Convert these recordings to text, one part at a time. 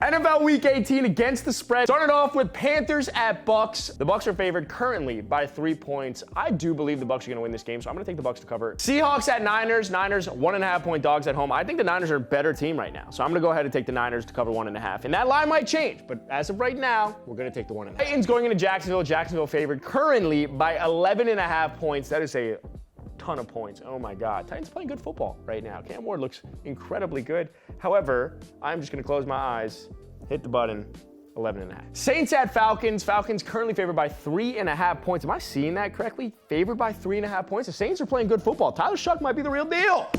NFL Week 18 against the spread. Started off with Panthers at Bucks. The Bucks are favored currently by 3 points. I do believe the Bucks are going to win this game, so I'm going to take the Bucks to cover. Seahawks at Niners. Niners 1.5-point dogs at home. I think the Niners are a better team right now, so I'm going to go ahead and take the Niners to cover 1.5. And that line might change, but as of right now, we're going to take the 1.5. Titans going into Jacksonville. Jacksonville favored currently by 11.5 points. That is a ton of points. Oh my God. Titans playing good football right now. Cam Ward looks incredibly good. However, I'm just going to close my eyes, hit the button, 11.5. Saints at Falcons. Falcons currently favored by 3.5 points. Am I seeing that correctly? Favored by 3.5 points. The Saints are playing good football. Tyler Shuck might be the real deal.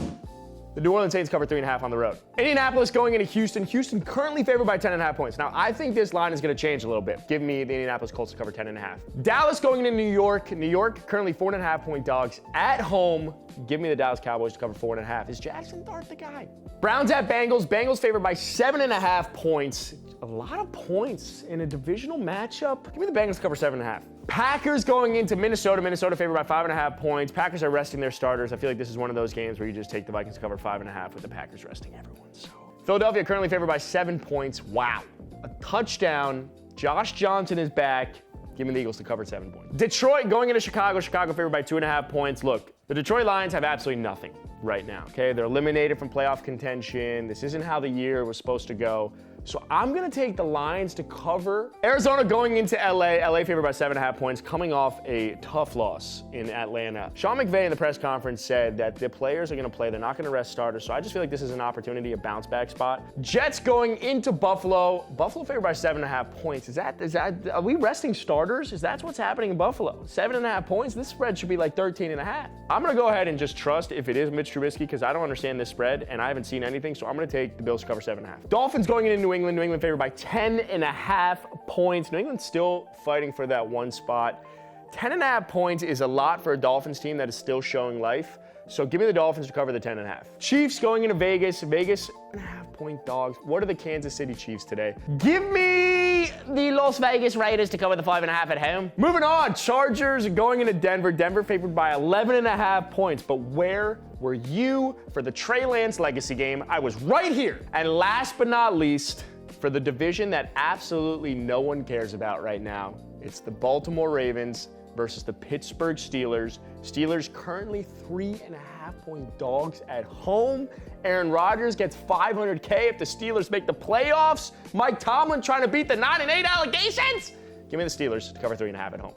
The New Orleans Saints cover 3.5 on the road. Indianapolis going into Houston. Houston currently favored by 10.5 points. Now, I think this line is going to change a little bit. Give me the Indianapolis Colts to cover 10.5. Dallas going into New York. New York currently 4.5-point dogs at home. Give me the Dallas Cowboys to cover 4.5. Is Jackson Dart the guy? Browns at Bengals. Bengals favored by 7.5 points. A lot of points in a divisional matchup. Give me the Bengals to cover 7.5. Packers going into Minnesota. Minnesota favored by 5.5 points. Packers are resting their starters. I feel like this is one of those games where you just take the Vikings to cover 5.5 with the Packers resting everyone. So Philadelphia currently favored by 7 points. Wow. A touchdown. Josh Johnson is back. Give me the Eagles to cover 7 points. Detroit going into Chicago. Chicago favored by 2.5 points. Look, the Detroit Lions have absolutely nothing right now, okay? They're eliminated from playoff contention. This isn't how the year was supposed to go. So I'm going to take the Lions to cover. Arizona going into LA. LA favored by 7.5 points, coming off a tough loss in Atlanta. Sean McVay in the press conference said that the players are going to play. They're not going to rest starters. So I just feel like this is an opportunity, a bounce back spot. Jets going into Buffalo. Buffalo favored by 7.5 points. Is that, are we resting starters? Is that what's happening in Buffalo? 7.5 points? This spread should be like 13.5. I'm going to go ahead and just trust if it is Mitch Trubisky because I don't understand this spread and I haven't seen anything. So I'm going to take the Bills to cover 7.5. Dolphins going into New England. New England favored by 10.5 points. New England's still fighting for that one spot. 10.5 points is a lot for a Dolphins team that is still showing life. So give me the Dolphins to cover the 10.5. Chiefs going into Vegas. Vegas 1.5-point dogs. What are the Kansas City Chiefs today? Give me the Las Vegas Raiders to cover the 5.5 at home. Moving on, Chargers going into Denver. Denver favored by 11.5 points. But where were you for the Trey Lance legacy game? I was right here. And last but not least, for the division that absolutely no one cares about right now, it's the Baltimore Ravens versus the Pittsburgh Steelers. Steelers currently 3.5-point dogs at home. Aaron Rodgers gets $500K if the Steelers make the playoffs. Mike Tomlin trying to beat the 9-8 allegations. Give me the Steelers to cover 3.5 at home.